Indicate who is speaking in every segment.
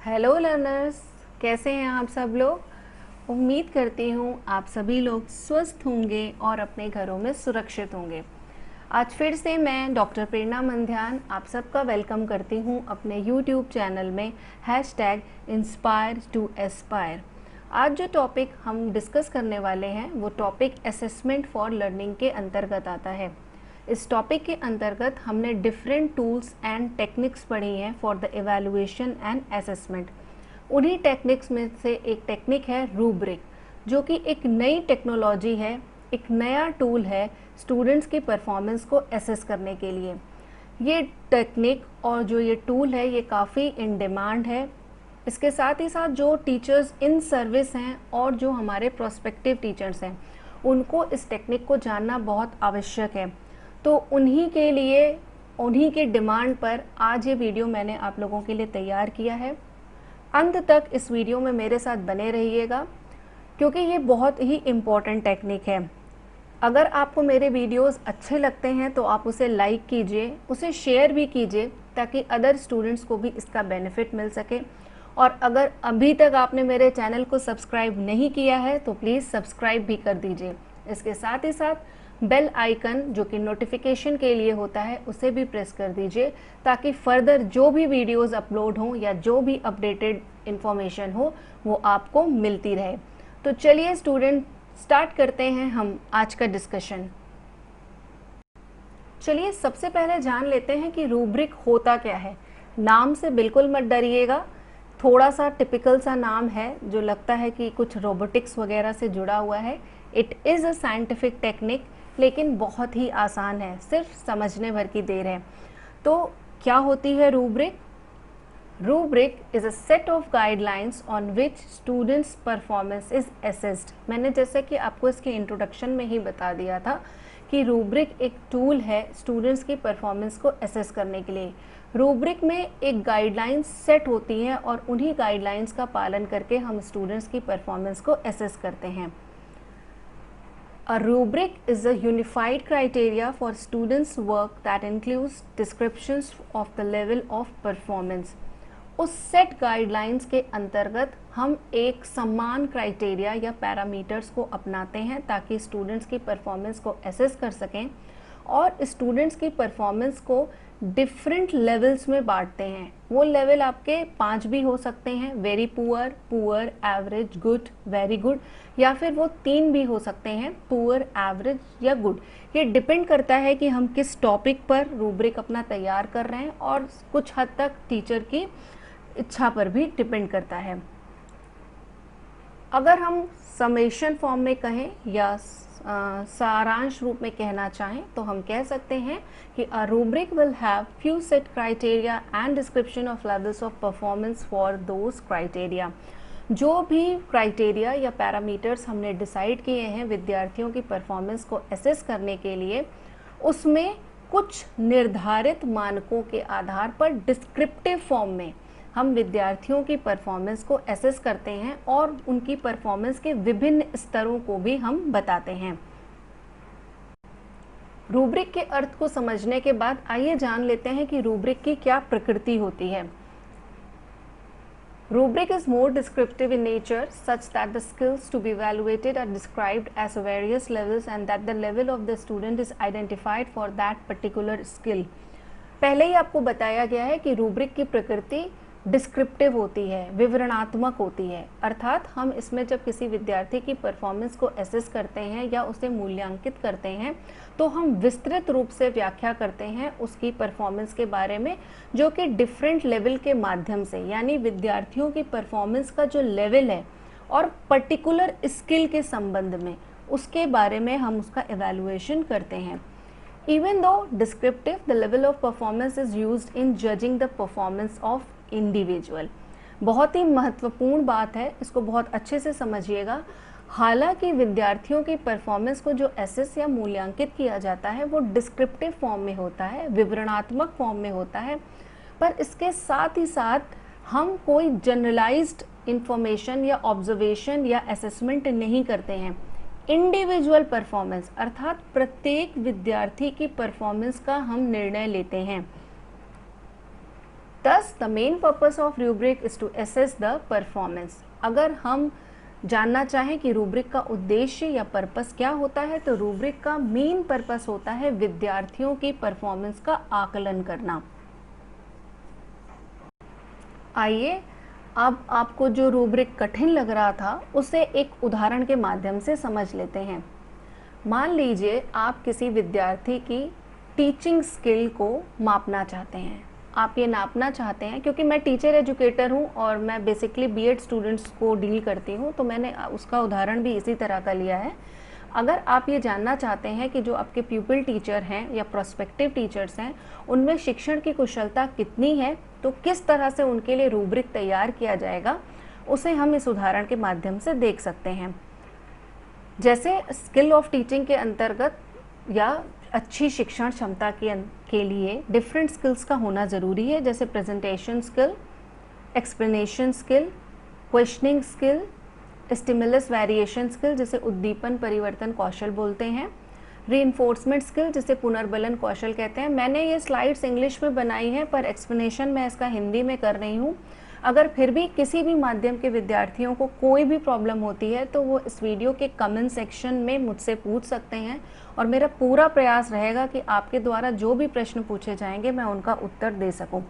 Speaker 1: Hello learners, कैसे हैं आप सब लोग। उम्मीद करती हूँ आप सभी लोग स्वस्थ होंगे और अपने घरों में सुरक्षित होंगे। आज फिर से मैं डॉक्टर प्रेरणा मंध्यान आप सबका वेलकम करती हूँ अपने यूट्यूब चैनल में #इंस्पायर टू एस्पायर। आज जो टॉपिक हम डिस्कस करने वाले हैं वो टॉपिक असेसमेंट फॉर लर्निंग के अंतर्गत आता है। इस टॉपिक के अंतर्गत हमने डिफरेंट टूल्स एंड टेक्निक्स पढ़ी हैं for the evaluation and assessment. उन्हीं टेक्निक्स में से एक टेक्निक है रूब्रिक, जो कि एक नई टेक्नोलॉजी है, एक नया टूल है स्टूडेंट्स की परफॉर्मेंस को असेस करने के लिए। ये टेक्निक और जो ये टूल है ये काफ़ी इन डिमांड है। इसके साथ ही साथ जो टीचर्स इन सर्विस हैं और जो हमारे प्रोस्पेक्टिव टीचर्स हैं उनको इस टेक्निक को जानना बहुत आवश्यक है। तो उन्हीं के लिए, उन्हीं के डिमांड पर आज ये वीडियो मैंने आप लोगों के लिए तैयार किया है। अंत तक इस वीडियो में मेरे साथ बने रहिएगा क्योंकि ये बहुत ही इम्पॉर्टेंट टेक्निक है। अगर आपको मेरे वीडियोस अच्छे लगते हैं तो आप उसे लाइक कीजिए, उसे शेयर भी कीजिए ताकि अदर स्टूडेंट्स को भी इसका बेनिफिट मिल सके। और अगर अभी तक आपने मेरे चैनल को सब्सक्राइब नहीं किया है तो प्लीज़ सब्सक्राइब भी कर दीजिए। इसके साथ ही साथ बेल आइकन जो कि नोटिफिकेशन के लिए होता है उसे भी प्रेस कर दीजिए ताकि फर्दर जो भी वीडियोस अपलोड हों या जो भी अपडेटेड इन्फॉर्मेशन हो वो आपको मिलती रहे। तो चलिए स्टूडेंट, स्टार्ट करते हैं हम आज का डिस्कशन। चलिए सबसे पहले जान लेते हैं कि रूब्रिक होता क्या है। नाम से बिल्कुल मत डरिएगा, थोड़ा सा टिपिकल सा नाम है जो लगता है कि कुछ रोबोटिक्स वगैरह से जुड़ा हुआ है। It is a scientific technique, लेकिन बहुत ही आसान है, सिर्फ समझने भर की देर है। तो क्या होती है rubric? Rubric is a set of guidelines on which students performance is assessed. मैंने जैसे कि आपको इसके इंट्रोडक्शन में ही बता दिया था कि रूब्रिक एक टूल है स्टूडेंट्स की परफॉर्मेंस को असेस करने के लिए। रूब्रिक में एक गाइडलाइंस सेट होती हैं और उन्हीं गाइडलाइंस का पालन करके हम स्टूडेंट्स की परफॉर्मेंस को असेस करते हैं। A rubric is a unified criteria for students' work that includes descriptions of the level of performance. उस सेट गाइडलाइंस के अंतर्गत हम एक समान क्राइटेरिया या पैरामीटर्स को अपनाते हैं ताकि स्टूडेंट्स की परफॉर्मेंस को असेस कर सकें और स्टूडेंट्स की परफॉर्मेंस को डिफरेंट लेवल्स में बांटते हैं। वो लेवल आपके 5 भी हो सकते हैं, very poor, poor, average, good, very good, या फिर वो 3 भी हो सकते हैं, पुअर, एवरेज या गुड। ये डिपेंड करता है कि हम किस टॉपिक पर रूब्रिक अपना तैयार कर रहे हैं और कुछ हद तक टीचर की इच्छा पर भी डिपेंड करता है। अगर हम समेशन फॉर्म में कहें या सारांश रूप में कहना चाहें तो हम कह सकते हैं कि a rubric will have few set criteria and description of levels of performance for those criteria. जो भी क्राइटेरिया या पैरामीटर्स हमने डिसाइड किए हैं विद्यार्थियों की परफॉर्मेंस को असेस करने के लिए, उसमें कुछ निर्धारित मानकों के आधार पर डिस्क्रिप्टिव फॉर्म में हम विद्यार्थियों की परफॉर्मेंस को असेस करते हैं और उनकी परफॉर्मेंस के विभिन्न स्तरों को भी हम बताते हैं। रूब्रिक के अर्थ को समझने के बाद आइए जान लेते हैं कि रूब्रिक की क्या प्रकृति होती है। Rubric is more descriptive in nature such that the skills to be evaluated are described as various levels and that the level of the student is identified for that particular skill. पहले ही आपको बताया गया है कि rubric की प्रकृति descriptive होती है, विवरणात्मक होती है। अर्थात हम इसमें जब किसी विद्यार्थी की परफॉर्मेंस को असेस करते हैं या उसे मूल्यांकित करते हैं तो हम विस्तृत रूप से व्याख्या करते हैं उसकी परफॉर्मेंस के बारे में, जो कि डिफरेंट लेवल के माध्यम से, यानी विद्यार्थियों की परफॉर्मेंस का जो लेवल है और पर्टिकुलर स्किल के संबंध में उसके बारे में हम उसका एवेलुएशन करते हैं। Even though descriptive, the level of performance is used in judging the performance of individual. बहुत ही महत्वपूर्ण बात है, इसको बहुत अच्छे से समझिएगा। हालांकि विद्यार्थियों की परफॉर्मेंस को जो असेस या मूल्यांकित किया जाता है वो डिस्क्रिप्टिव फॉर्म में होता है, विवरणात्मक फॉर्म में होता है, पर इसके साथ ही साथ हम कोई जनरलाइज्ड इंफॉर्मेशन या ऑब्जर्वेशन या असेसमेंट नहीं करते हैं। इंडिविजुअल परफॉर्मेंस अर्थात प्रत्येक विद्यार्थी की परफॉर्मेंस का हम निर्णय लेते हैं। Thus, the main purpose of rubric is to assess the performance. अगर हम जानना चाहें कि रूब्रिक का उद्देश्य या पर्पस क्या होता है, तो रूब्रिक का मेन पर्पस होता है विद्यार्थियों की परफॉर्मेंस का आकलन करना। आइए अब आपको जो रूब्रिक कठिन लग रहा था उसे एक उदाहरण के माध्यम से समझ लेते हैं। मान लीजिए आप किसी विद्यार्थी की टीचिंग स्किल को मापना चाहते हैं। आप ये नापना चाहते हैं, क्योंकि मैं टीचर एजुकेटर हूँ और मैं बेसिकली बीएड स्टूडेंट्स को डील करती हूँ, तो मैंने उसका उदाहरण भी इसी तरह का लिया है। अगर आप ये जानना चाहते हैं कि जो आपके प्यूपिल टीचर हैं या प्रोस्पेक्टिव टीचर्स हैं, उनमें शिक्षण की कुशलता कितनी है, तो किस तरह से उनके लिए रूब्रिक तैयार किया जाएगा, उसे हम इस उदाहरण के माध्यम से देख सकते हैं। जैसे स्किल ऑफ टीचिंग के अंतर्गत या अच्छी शिक्षण क्षमता के लिए डिफरेंट स्किल्स का होना ज़रूरी है, जैसे presentation skill, explanation skill, questioning skill, stimulus variation skill जिसे उद्दीपन परिवर्तन कौशल बोलते हैं, रीइंफोर्समेंट स्किल जिसे पुनर्बलन कौशल कहते हैं। मैंने ये स्लाइड्स इंग्लिश में बनाई हैं, पर एक्सप्लेनेशन मैं इसका हिंदी में कर रही हूँ। अगर फिर भी किसी भी माध्यम के विद्यार्थियों को कोई भी प्रॉब्लम होती है तो वो इस वीडियो के कमेंट सेक्शन में मुझसे पूछ सकते हैं, और मेरा पूरा प्रयास रहेगा कि आपके द्वारा जो भी प्रश्न पूछे जाएंगे मैं उनका उत्तर दे सकूं।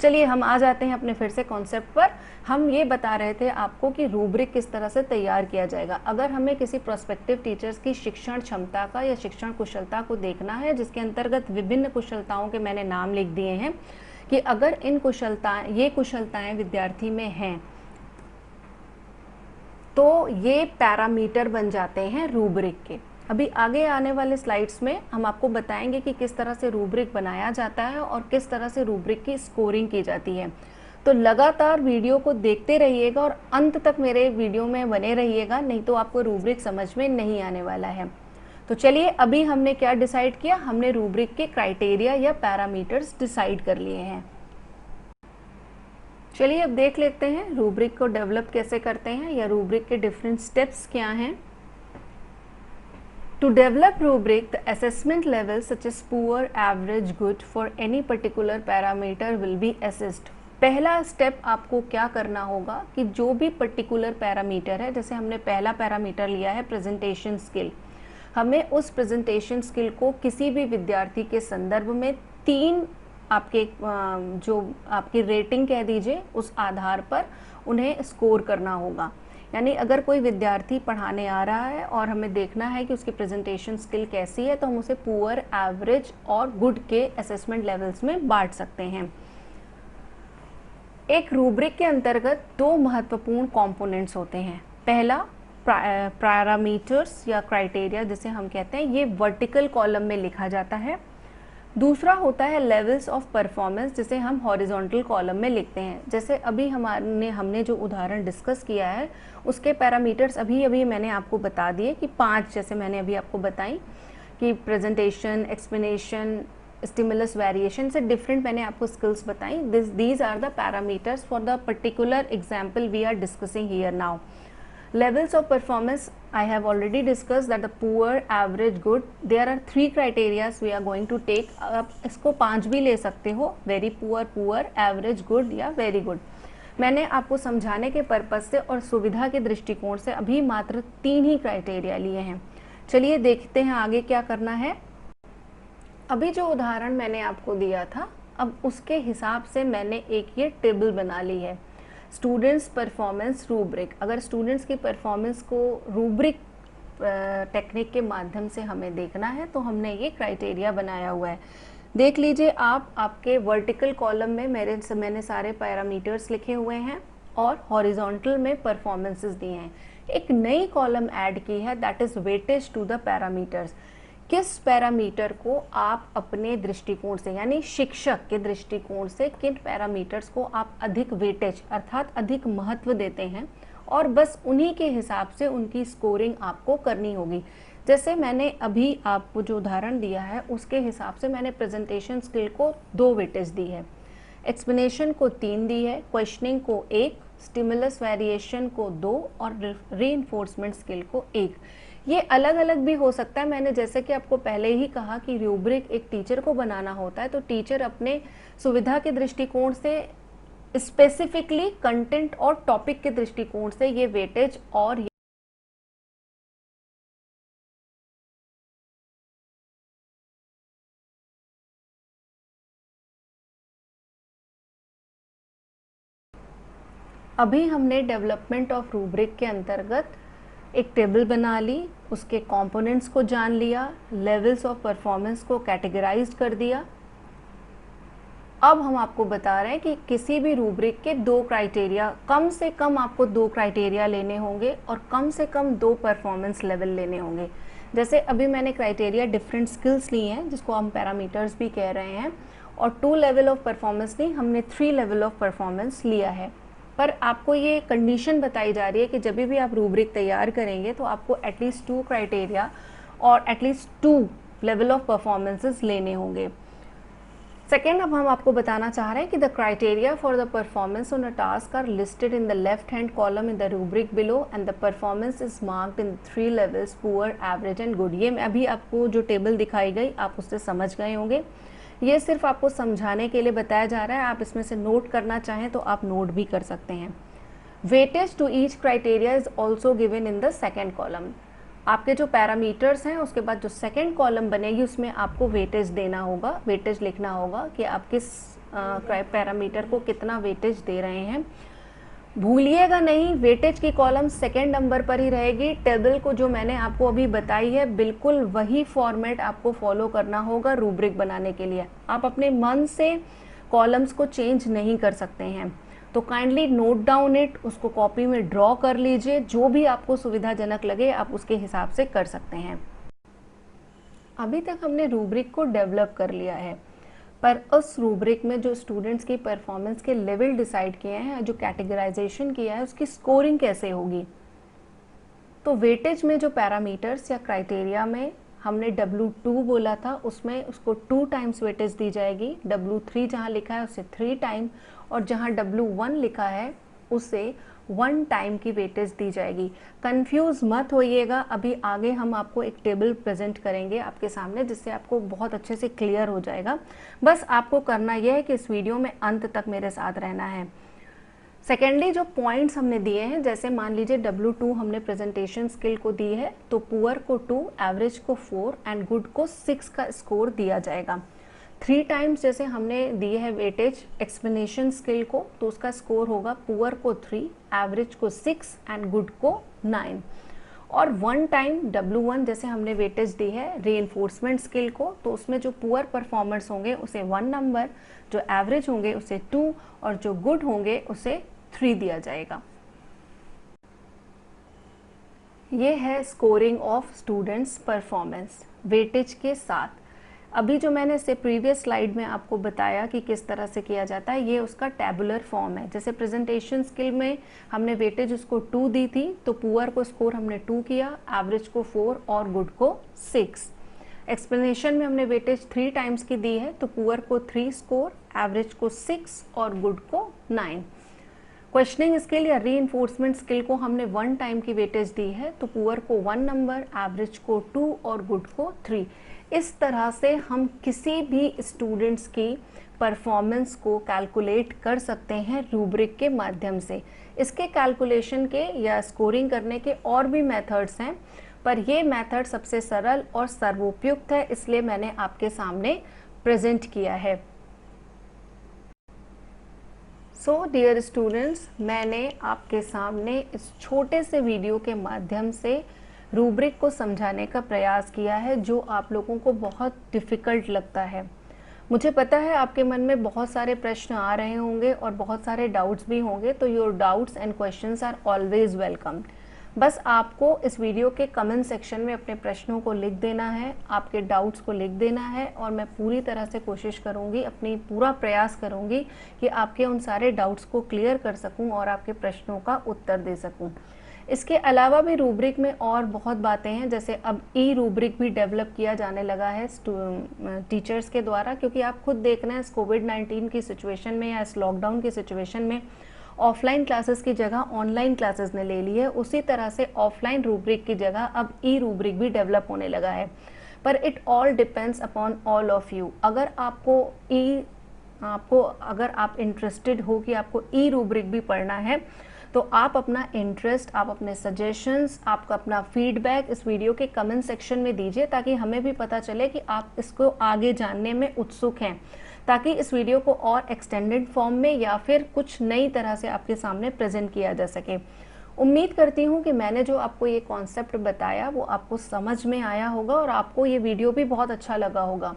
Speaker 1: चलिए हम आ जाते हैं अपने फिर से कॉन्सेप्ट पर। हम ये बता रहे थे आपको कि रूब्रिक किस तरह से तैयार किया जाएगा। अगर हमें किसी प्रोस्पेक्टिव टीचर्स की शिक्षण क्षमता का या शिक्षण कुशलता को देखना है, जिसके अंतर्गत विभिन्न कुशलताओं के मैंने नाम लिख दिए हैं कि अगर ये कुशलताएं विद्यार्थी में हैं तो ये पैरामीटर बन जाते हैं रूब्रिक के। अभी आगे आने वाले स्लाइड्स में हम आपको बताएंगे कि किस तरह से रूब्रिक बनाया जाता है और किस तरह से रूब्रिक की स्कोरिंग की जाती है। तो लगातार वीडियो को देखते रहिएगा और अंत तक मेरे वीडियो में बने रहिएगा, नहीं तो आपको रूब्रिक समझ में नहीं आने वाला है। तो चलिए अभी हमने क्या डिसाइड किया, हमने रूब्रिक के क्राइटेरिया या पैरामीटर्स डिसाइड कर लिए हैं। चलिए अब देख लेते हैं रूब्रिक को डेवलप कैसे करते हैं या रूब्रिक के डिफरेंट स्टेप्स क्या हैं। To develop rubric, the assessment levels such as poor, average, good for any particular parameter will be assessed. पहला स्टेप आपको क्या करना होगा कि जो भी पर्टिकुलर पैरामीटर है, जैसे हमने पहला पैरामीटर लिया है प्रेजेंटेशन स्किल, हमें उस प्रेजेंटेशन स्किल को किसी भी विद्यार्थी के संदर्भ में 3 आपके जो आपकी रेटिंग कह दीजिए उस आधार पर उन्हें स्कोर करना होगा। यानी अगर कोई विद्यार्थी पढ़ाने आ रहा है और हमें देखना है कि उसकी प्रेजेंटेशन स्किल कैसी है, तो हम उसे पुअर, एवरेज और गुड के असेसमेंट लेवल्स में बांट सकते हैं। एक रूब्रिक के अंतर्गत 2 महत्वपूर्ण कंपोनेंट्स होते हैं। पहला पैरामीटर्स या क्राइटेरिया जिसे हम कहते हैं, ये वर्टिकल कॉलम में लिखा जाता है। दूसरा होता है लेवल्स ऑफ परफॉर्मेंस जिसे हम हॉरिजॉन्टल कॉलम में लिखते हैं। जैसे अभी हमने जो उदाहरण डिस्कस किया है उसके पैरामीटर्स अभी मैंने आपको बता दिए कि 5, जैसे मैंने अभी आपको बताई कि प्रेजेंटेशन, एक्सप्लेनेशन, स्टिमुलस वेरिएशन से डिफरेंट मैंने आपको स्किल्स बताई। These are the parameters for the particular example we are discussing here now. Levels of performance, I have already discussed that the poor, average, good, there are 3 criteria we are going to take. आप इसको 5 भी ले सकते हो, very poor, poor, average, good या very good। मैंने आपको समझाने के पर्पज से और सुविधा के दृष्टिकोण से अभी मात्र 3 ही क्राइटेरिया लिए हैं। चलिए देखते हैं आगे क्या करना है। अभी जो उदाहरण मैंने आपको दिया था, अब उसके हिसाब से मैंने एक ये टेबल बना ली है, स्टूडेंट्स परफॉर्मेंस रूब्रिक। अगर स्टूडेंट्स की परफॉर्मेंस को रूब्रिक टेक्निक के माध्यम से हमें देखना है तो हमने ये क्राइटेरिया बनाया हुआ है। देख लीजिए आप, आपके वर्टिकल कॉलम में मैंने सारे पैरामीटर्स लिखे हुए हैं और हॉरिजॉन्टल में परफॉर्मेंसेस दिए हैं। एक नई कॉलम ऐड की है, that is weightage to the parameters. किस पैरामीटर को आप अपने दृष्टिकोण से यानी शिक्षक के दृष्टिकोण से किन पैरामीटर्स को आप अधिक वेटेज अर्थात अधिक महत्व देते हैं, और बस उन्हीं के हिसाब से उनकी स्कोरिंग आपको करनी होगी। जैसे मैंने अभी आपको जो उदाहरण दिया है उसके हिसाब से मैंने प्रेजेंटेशन स्किल को 2 वेटेज दी है, एक्सप्लेनेशन को 3 दी है, क्वेश्चनिंग को 1, स्टिमुलस वेरिएशन को 2 और रीइंफोर्समेंट स्किल को 1। ये अलग अलग भी हो सकता है। मैंने जैसे कि आपको पहले ही कहा कि रूब्रिक एक टीचर को बनाना होता है, तो टीचर अपने सुविधा के दृष्टिकोण से स्पेसिफिकली कंटेंट और टॉपिक के दृष्टिकोण से ये वेटेज और अभी हमने डेवलपमेंट ऑफ रूब्रिक के अंतर्गत एक टेबल बना ली, उसके कंपोनेंट्स को जान लिया, लेवल्स ऑफ परफॉर्मेंस को कैटेगराइज कर दिया। अब हम आपको बता रहे हैं कि किसी भी रूब्रिक के दो क्राइटेरिया, कम से कम आपको दो क्राइटेरिया लेने होंगे और कम से कम दो परफॉर्मेंस लेवल लेने होंगे। जैसे अभी मैंने क्राइटेरिया डिफरेंट स्किल्स ली हैं, जिसको हम पैरामीटर्स भी कह रहे हैं, और 2 लेवल ऑफ परफॉर्मेंस नहीं, हमने 3 लेवल ऑफ परफॉर्मेंस लिया है। पर आपको ये कंडीशन बताई जा रही है कि जब भी आप रूब्रिक तैयार करेंगे तो आपको एटलीस्ट 2 क्राइटेरिया और एटलीस्ट 2 लेवल ऑफ परफॉर्मेंसेस लेने होंगे। सेकेंड, अब हम आपको बताना चाह रहे हैं कि the criteria for the performance on a task are listed in the left hand column in the rubric below and the performance is marked in 3 levels, poor, average and good. ये अभी आपको जो टेबल दिखाई गई आप उससे समझ गए होंगे। ये सिर्फ आपको समझाने के लिए बताया जा रहा है, आप इसमें से नोट करना चाहें तो आप नोट भी कर सकते हैं। Weightage to each criteria is also given in the second column. आपके जो पैरामीटर्स हैं उसके बाद जो सेकेंड कॉलम बनेगी उसमें आपको वेटेज देना होगा, वेटेज लिखना होगा कि आप किस पैरामीटर को कितना वेटेज दे रहे हैं। भूलिएगा नहीं, वेटेज की कॉलम सेकेंड नंबर पर ही रहेगी। टेबल को जो मैंने आपको अभी बताई है बिल्कुल वही फॉर्मेट आपको फॉलो करना होगा रूब्रिक बनाने के लिए। आप अपने मन से कॉलम्स को चेंज नहीं कर सकते हैं, तो काइंडली नोट डाउन इट, उसको कॉपी में ड्रॉ कर लीजिए। जो भी आपको सुविधाजनक लगे आप उसके हिसाब से कर सकते हैं। अभी तक हमने रूब्रिक को डेवलप कर लिया है, पर उस रूब्रिक में जो स्टूडेंट्स की परफॉर्मेंस के लेवल डिसाइड किए हैं, जो कैटेगराइजेशन किया है, उसकी स्कोरिंग कैसे होगी। तो वेटेज में जो पैरामीटर्स या क्राइटेरिया में हमने W2 बोला था, उसमें उसको 2 टाइम्स वेटेज दी जाएगी। W3 जहाँ लिखा है उसे 3 टाइम, और जहाँ W1 लिखा है उसे 1 टाइम की वेटेज दी जाएगी। कंफ्यूज मत होइएगा, अभी आगे हम आपको एक टेबल प्रेजेंट करेंगे आपके सामने, जिससे आपको बहुत अच्छे से क्लियर हो जाएगा। बस आपको करना यह है कि इस वीडियो में अंत तक मेरे साथ रहना है। सेकेंडली, जो पॉइंट्स हमने दिए हैं, जैसे मान लीजिए W2 हमने प्रेजेंटेशन स्किल को दी है, तो पुअर को 2, एवरेज को 4 एंड गुड को 6 का स्कोर दिया जाएगा। 3 टाइम्स जैसे हमने दिए है वेटेज एक्सप्लेनेशन स्किल को, तो उसका स्कोर होगा पुअर को 3, एवरेज को 6 एंड गुड को 9। और 1 टाइम W1 जैसे हमने वेटेज दी है रीइंफोर्समेंट स्किल को, तो उसमें जो पुअर परफॉर्मर्स होंगे उसे 1 नंबर, जो एवरेज होंगे उसे 2 और जो गुड होंगे उसे 3 दिया जाएगा। ये है scoring of students performance weightage के साथ। अभी जो मैंने इससे प्रीवियस स्लाइड में आपको बताया कि किस तरह से किया जाता है, ये उसका टैबुलर फॉर्म है। जैसे प्रेजेंटेशन स्किल में हमने वेटेज उसको 2 दी थी, तो पुअर को स्कोर हमने 2 किया, एवरेज को 4 और गुड को 6। एक्सप्लेनेशन में हमने वेटेज 3 टाइम्स की दी है, तो पुअर को 3 स्कोर, एवरेज को 6 और गुड को 9। क्वेश्चनिंग स्किल या रीइंफोर्समेंट स्किल को हमने 1 टाइम की वेटेज दी है, तो पुअर को 1 नंबर, एवरेज को 2 और गुड को 3। इस तरह से हम किसी भी स्टूडेंट्स की परफॉर्मेंस को कैलकुलेट कर सकते हैं रूब्रिक के माध्यम से। इसके कैलकुलेशन के या स्कोरिंग करने के और भी मेथड्स हैं, पर ये मेथड सबसे सरल और सर्वोपयुक्त है, इसलिए मैंने आपके सामने प्रेजेंट किया है। सो डियर स्टूडेंट्स, मैंने आपके सामने इस छोटे से वीडियो के माध्यम से रूब्रिक को समझाने का प्रयास किया है, जो आप लोगों को बहुत डिफ़िकल्ट लगता है। मुझे पता है आपके मन में बहुत सारे प्रश्न आ रहे होंगे और बहुत सारे डाउट्स भी होंगे, तो your doubts and questions are always welcome. बस आपको इस वीडियो के कमेंट सेक्शन में अपने प्रश्नों को लिख देना है, आपके डाउट्स को लिख देना है, और मैं पूरी तरह से कोशिश करूँगी, अपनी पूरा प्रयास करूँगी कि आपके उन सारे डाउट्स को क्लियर कर सकूँ और आपके प्रश्नों का उत्तर दे सकूँ। इसके अलावा भी रूब्रिक में और बहुत बातें हैं, जैसे अब ई रूब्रिक भी डेवलप किया जाने लगा है टीचर्स के द्वारा, क्योंकि आप खुद देखना है इस कोविड-19 की सिचुएशन में या इस लॉकडाउन की सिचुएशन में ऑफलाइन क्लासेस की जगह ऑनलाइन क्लासेस ने ले ली है। उसी तरह से ऑफलाइन रूब्रिक की जगह अब ई रूब्रिक भी डेवलप होने लगा है, पर it all depends upon all of you. अगर आपको ई आपको अगर आप इंटरेस्टेड हो कि आपको ई रूब्रिक भी पढ़ना है, तो आप अपना इंटरेस्ट, आप अपने सजेशंस, आपका अपना फीडबैक इस वीडियो के कमेंट सेक्शन में दीजिए, ताकि हमें भी पता चले कि आप इसको आगे जानने में उत्सुक हैं, ताकि इस वीडियो को और एक्सटेंडेड फॉर्म में या फिर कुछ नई तरह से आपके सामने प्रेजेंट किया जा सके। उम्मीद करती हूँ कि मैंने जो आपको ये कॉन्सेप्ट बताया वो आपको समझ में आया होगा और आपको ये वीडियो भी बहुत अच्छा लगा होगा।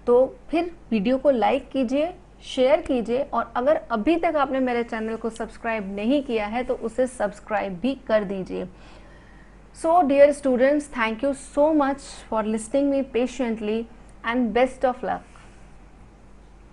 Speaker 1: तो फिर वीडियो को लाइक कीजिए, शेयर कीजिए, और अगर अभी तक आपने मेरे चैनल को सब्सक्राइब नहीं किया है तो उसे सब्सक्राइब भी कर दीजिए। So dear students, thank you so much for listening me patiently and best of luck.